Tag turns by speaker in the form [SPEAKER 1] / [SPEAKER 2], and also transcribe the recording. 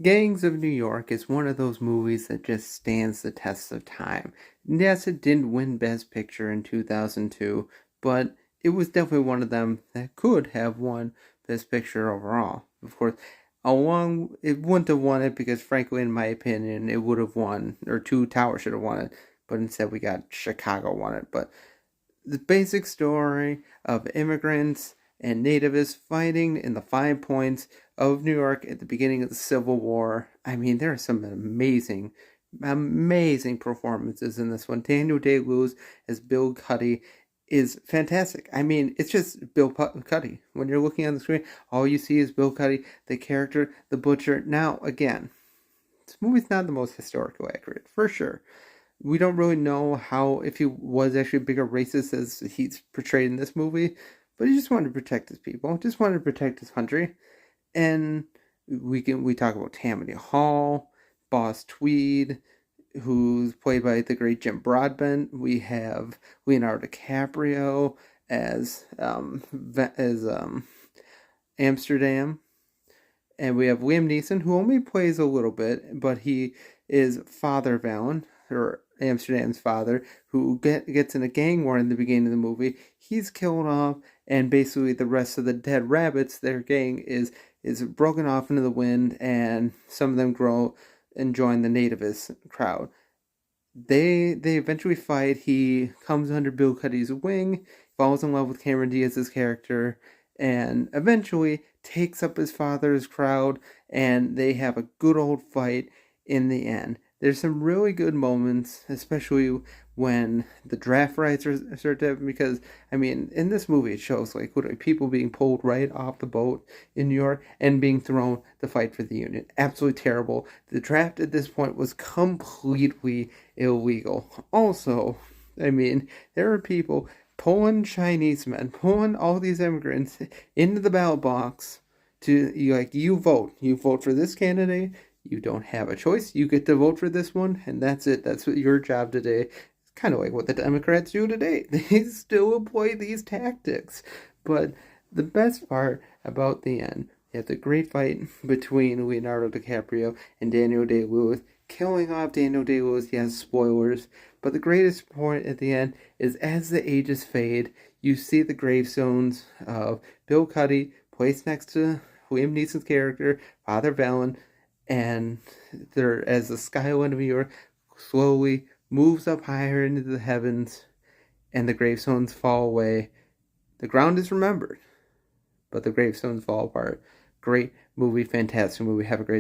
[SPEAKER 1] Gangs of New York is one of those movies that just stands the test of time. Yes, it didn't win Best Picture in 2002, but it was definitely one of them that could have won Best Picture overall. Of course, it wouldn't have won it because, frankly, in my opinion, it would have won, or Two Towers should have won it, but instead we got Chicago won it. But the basic story of immigrants and nativists fighting in the 5 points of New York at the beginning of the Civil War. I mean, there are some amazing performances in this one. Daniel Day-Lewis as Bill Cuddy is fantastic. I mean, it's just Bill Cuddy. When you're looking on the screen, all you see is Bill Cuddy, the character, the butcher. Now, again, this movie's not the most historically accurate, for sure. We don't really know how, if he was actually a bigger racist as he's portrayed in this movie, but he just wanted to protect his people, just wanted to protect his country. And we talk about Tammany Hall, Boss Tweed, who's played by the great Jim Broadbent. We have Leonardo DiCaprio as Amsterdam, and we have Liam Neeson, who only plays a little bit, but he is Father Vallon, or Amsterdam's father, who gets in a gang war in the beginning of the movie. He's killed off, and basically the rest of the dead rabbits, their gang is broken off into the wind, and some of them grow and join the nativist crowd. They eventually fight. He comes under Bill Cuddy's wing, falls in love with Cameron Diaz's character, and eventually takes up his father's crowd, and they have a good old fight in the end. There's some really good moments, especially when the draft rights start to happen, because, I mean, in this movie it shows, like, people being pulled right off the boat in New York and being thrown to fight for the Union. Absolutely terrible. The draft at this point was completely illegal. Also, I mean, there are people pulling Chinese men, pulling all these immigrants into the ballot box to, you vote for this candidate. You don't have a choice. You get to vote for this one, and that's it. That's what your job today. It's kind of like what the Democrats do today. They still employ these tactics. But the best part about the end, you have the great fight between Leonardo DiCaprio and Daniel Day-Lewis, killing off Daniel Day-Lewis. Yes, spoilers. But the greatest point at the end is, as the ages fade, you see the gravestones of Bill Cuddy placed next to Liam Neeson's character, Father Vallon, and as the skyline of New York slowly moves up higher into the heavens and the gravestones fall away, the ground is remembered, but the gravestones fall apart. Great movie, fantastic movie. Have a great day.